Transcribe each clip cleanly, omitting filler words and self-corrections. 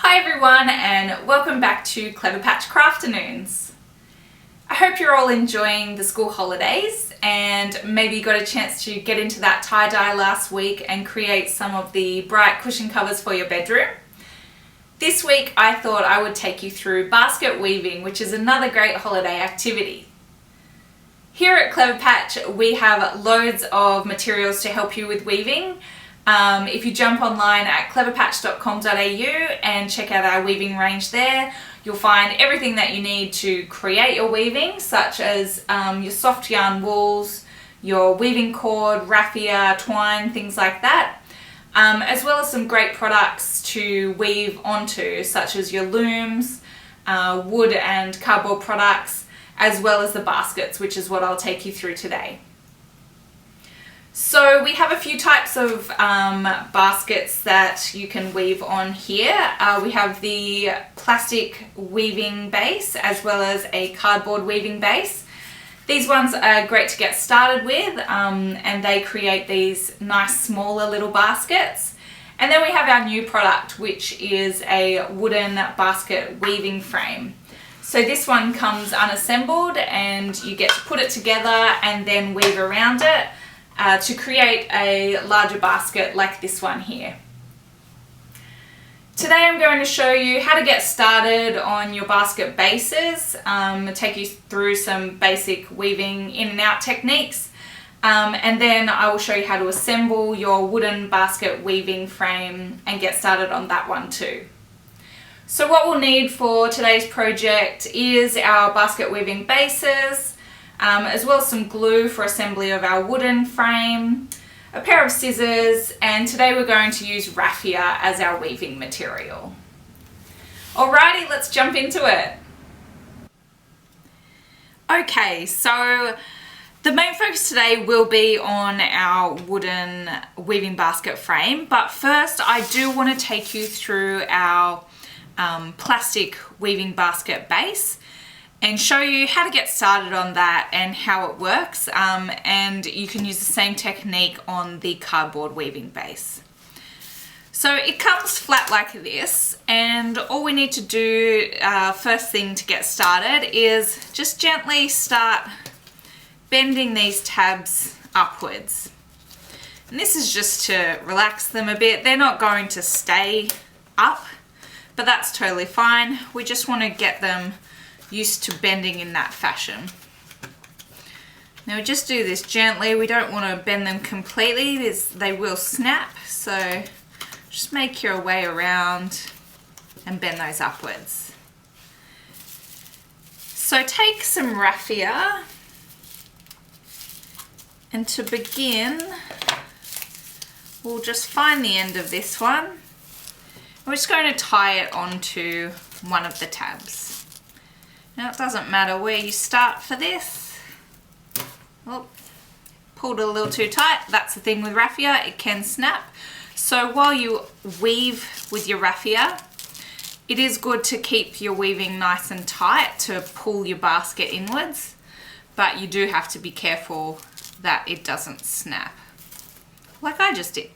Hi everyone and welcome back to CleverPatch Crafternoons. I hope you're all enjoying the school holidays and maybe you got a chance to get into that tie-dye last week and create some of the bright cushion covers for your bedroom. This week I thought I would take you through basket weaving, which is another great holiday activity. Here at CleverPatch we have loads of materials to help you with weaving. If you jump online at cleverpatch.com.au and check out our weaving range there, you'll find everything that you need to create your weaving, such as your soft yarn wools, your weaving cord, raffia, twine, things like that, as well as some great products to weave onto, such as your looms, wood and cardboard products, as well as the baskets, which is what I'll take you through today. So we have a few types of baskets that you can weave on here. We have the plastic weaving base as well as a cardboard weaving base. These ones are great to get started with and they create these nice smaller little baskets. And then we have our new product, which is a wooden basket weaving frame. So this one comes unassembled and you get to put it together and then weave around it to create a larger basket like this one here. Today I'm going to show you how to get started on your basket bases, take you through some basic weaving in and out techniques, and then I will show you how to assemble your wooden basket weaving frame and get started on that one too. So what we'll need for today's project is our basket weaving bases, as well as some glue for assembly of our wooden frame, a pair of scissors, and today we're going to use raffia as our weaving material. Alrighty, let's jump into it. Okay, so the main focus today will be on our wooden weaving basket frame, but first I do want to take you through our plastic weaving basket base and show you how to get started on that and how it works, and you can use the same technique on the cardboard weaving base. So it comes flat like this, and all we need to do first thing to get started is just gently start bending these tabs upwards. And this is just to relax them a bit. They're not going to stay up, but that's totally fine. We just want to get them used to bending in that fashion. Now we just do this gently. We don't want to bend them completely. They will snap, so just make your way around and bend those upwards. So take some raffia, and to begin we'll just find the end of this one. We're just going to tie it onto one of the tabs. Now it doesn't matter where you start for this. Oh, pulled it a little too tight. That's the thing with raffia, it can snap. So while you weave with your raffia, it is good to keep your weaving nice and tight to pull your basket inwards, but you do have to be careful that it doesn't snap, like I just did.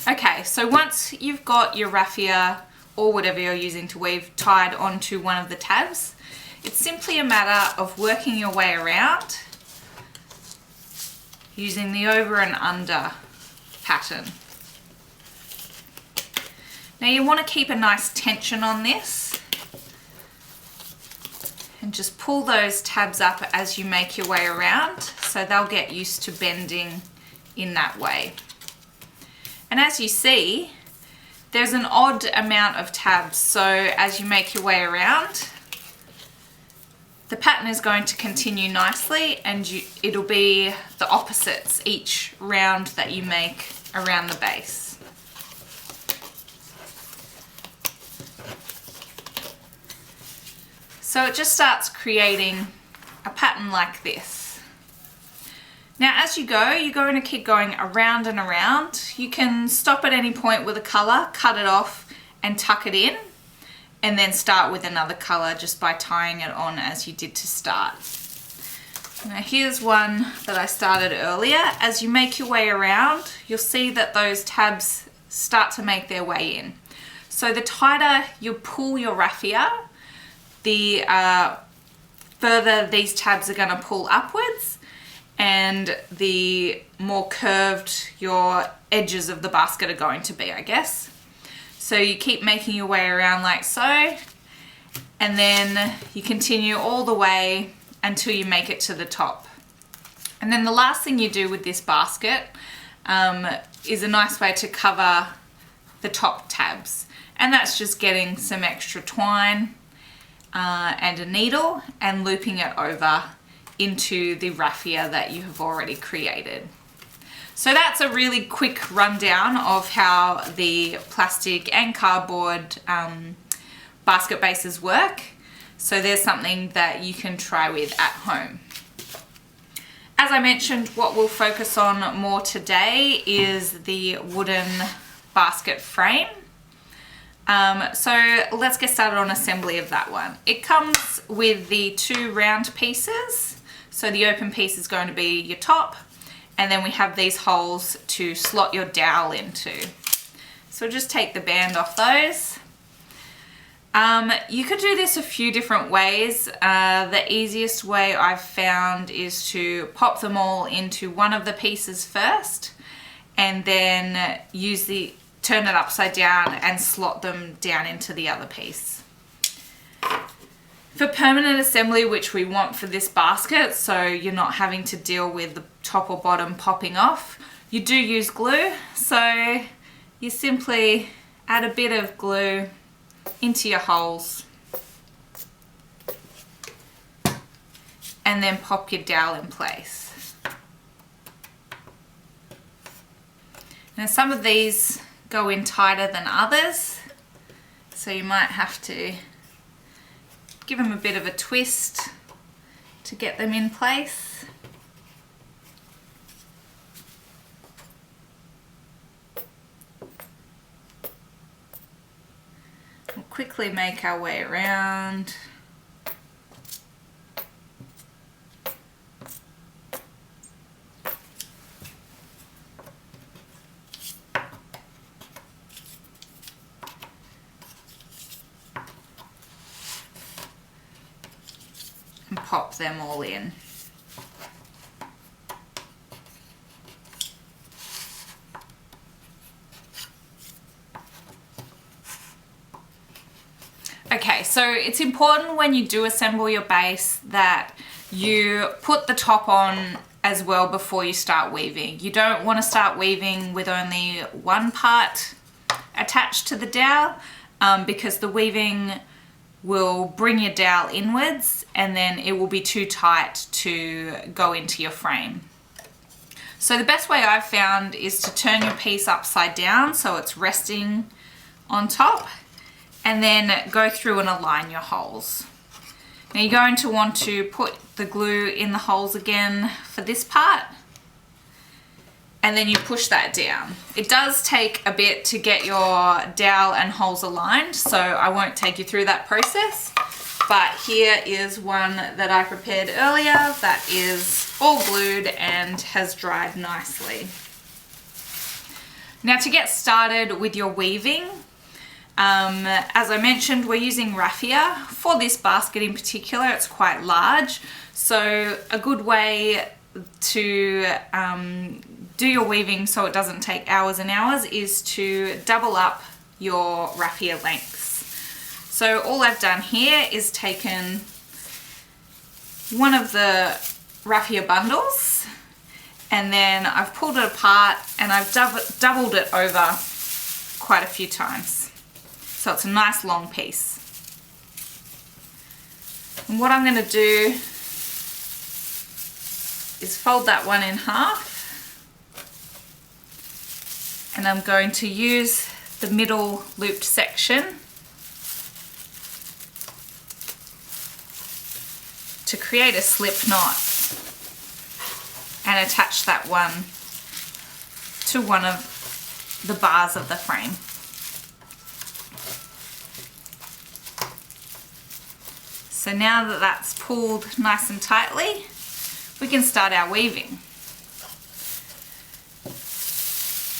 Okay, so once you've got your raffia or whatever you're using to weave tied onto one of the tabs, it's simply a matter of working your way around using the over and under pattern. Now you want to keep a nice tension on this and just pull those tabs up as you make your way around, so they'll get used to bending in that way. And as you see, there's an odd amount of tabs, so as you make your way around, the pattern is going to continue nicely, and it'll be the opposites each round that you make around the base. So it just starts creating a pattern like this. Now as you go, you're going to keep going around and around. You can stop at any point with a colour, cut it off and tuck it in, and then start with another colour just by tying it on as you did to start. Now here's one that I started earlier. As you make your way around, you'll see that those tabs start to make their way in. So the tighter you pull your raffia, the further these tabs are going to pull upwards, and the more curved your edges of the basket are going to be, I guess. So you keep making your way around like so, and then you continue all the way until you make it to the top. And then the last thing you do with this basket is a nice way to cover the top tabs. And that's just getting some extra twine and a needle and looping it over into the raffia that you have already created. So that's a really quick rundown of how the plastic and cardboard basket bases work. So there's something that you can try with at home. As I mentioned, what we'll focus on more today is the wooden basket frame. So let's get started on assembly of that one. It comes with the two round pieces. So the open piece is going to be your top, and then we have these holes to slot your dowel into. So just take the band off those. You could do this a few different ways. The easiest way I've found is to pop them all into one of the pieces first, and then turn it upside down and slot them down into the other piece. For permanent assembly, which we want for this basket, so you're not having to deal with the top or bottom popping off, you do use glue. So you simply add a bit of glue into your holes and then pop your dowel in place. Now some of these go in tighter than others, so you might have to give them a bit of a twist to get them in place. We'll quickly make our way around. And pop them all in. Okay, so it's important when you do assemble your base that you put the top on as well before you start weaving. You don't want to start weaving with only one part attached to the dowel because the weaving will bring your dowel inwards and then it will be too tight to go into your frame. So the best way I've found is to turn your piece upside down so it's resting on top, and then go through and align your holes. Now you're going to want to put the glue in the holes again for this part, and then you push that down. It does take a bit to get your dowel and holes aligned, so I won't take you through that process, but here is one that I prepared earlier that is all glued and has dried nicely. Now to get started with your weaving, as I mentioned, we're using raffia. For this basket in particular, it's quite large, so a good way to do your weaving so it doesn't take hours and hours is to double up your raffia lengths. So all I've done here is taken one of the raffia bundles and then I've pulled it apart and I've doubled it over quite a few times. So it's a nice long piece. And what I'm going to do is fold that one in half, and I'm going to use the middle looped section to create a slip knot and attach that one to one of the bars of the frame. So now that that's pulled nice and tightly, we can start our weaving.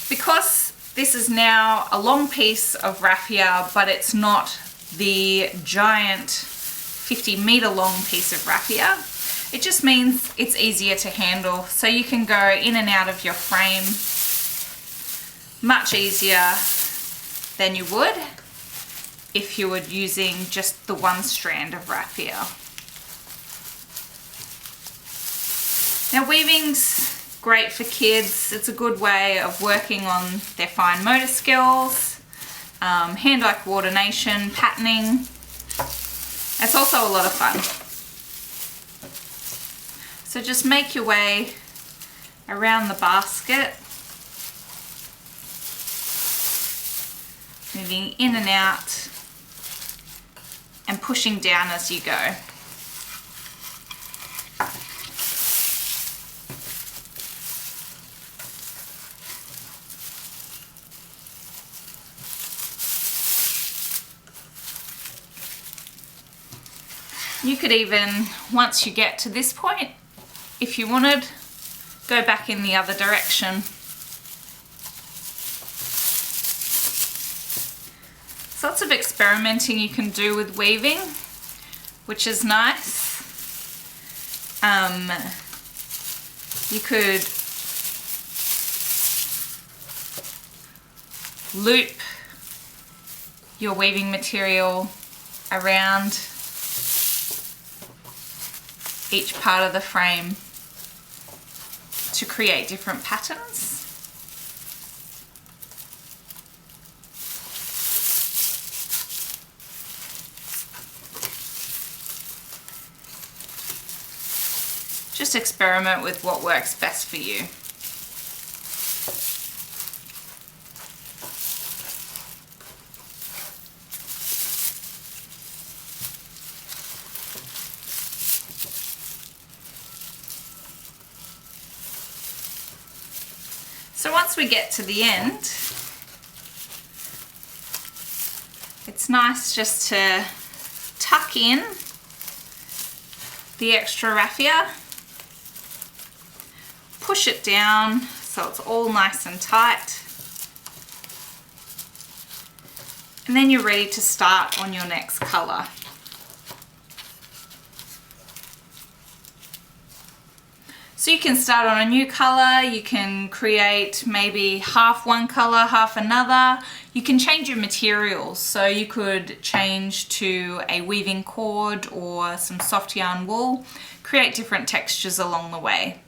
Because This is now a long piece of raffia, but it's not the giant 50-meter long piece of raffia. It just means it's easier to handle, so you can go in and out of your frame much easier than you would if you were using just the one strand of raffia. Now, weaving's great for kids. It's a good way of working on their fine motor skills, hand-eye coordination, patterning. It's also a lot of fun. So just make your way around the basket, moving in and out and pushing down as you go. You could even, once you get to this point, if you wanted, go back in the other direction. There's lots of experimenting you can do with weaving, which is nice. You could loop your weaving material around each part of the frame to create different patterns. Just experiment with what works best for you. So once we get to the end, it's nice just to tuck in the extra raffia, push it down so it's all nice and tight, and then you're ready to start on your next colour. So you can start on a new colour, you can create maybe half one colour, half another. You can change your materials, so you could change to a weaving cord or some soft yarn wool, create different textures along the way.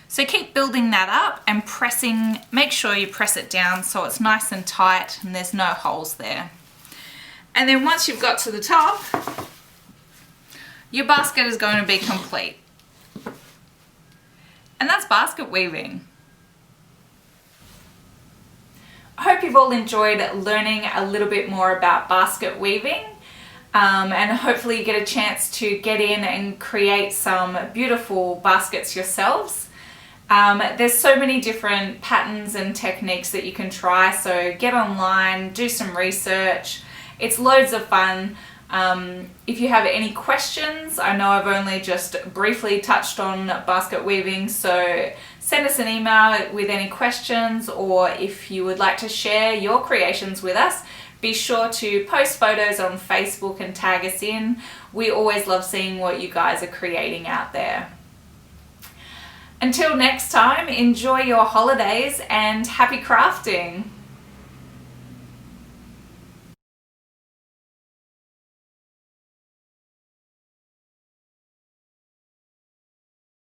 So keep building that up and pressing, make sure you press it down so it's nice and tight and there's no holes there. And then once you've got to the top, your basket is going to be complete. And that's basket weaving. I hope you've all enjoyed learning a little bit more about basket weaving, and hopefully you get a chance to get in and create some beautiful baskets yourselves. There's so many different patterns and techniques that you can try, so get online, do some research. It's loads of fun. If you have any questions, I know I've only just briefly touched on basket weaving, so send us an email with any questions, or if you would like to share your creations with us, be sure to post photos on Facebook and tag us in. We always love seeing what you guys are creating out there. Until next time, enjoy your holidays and happy crafting!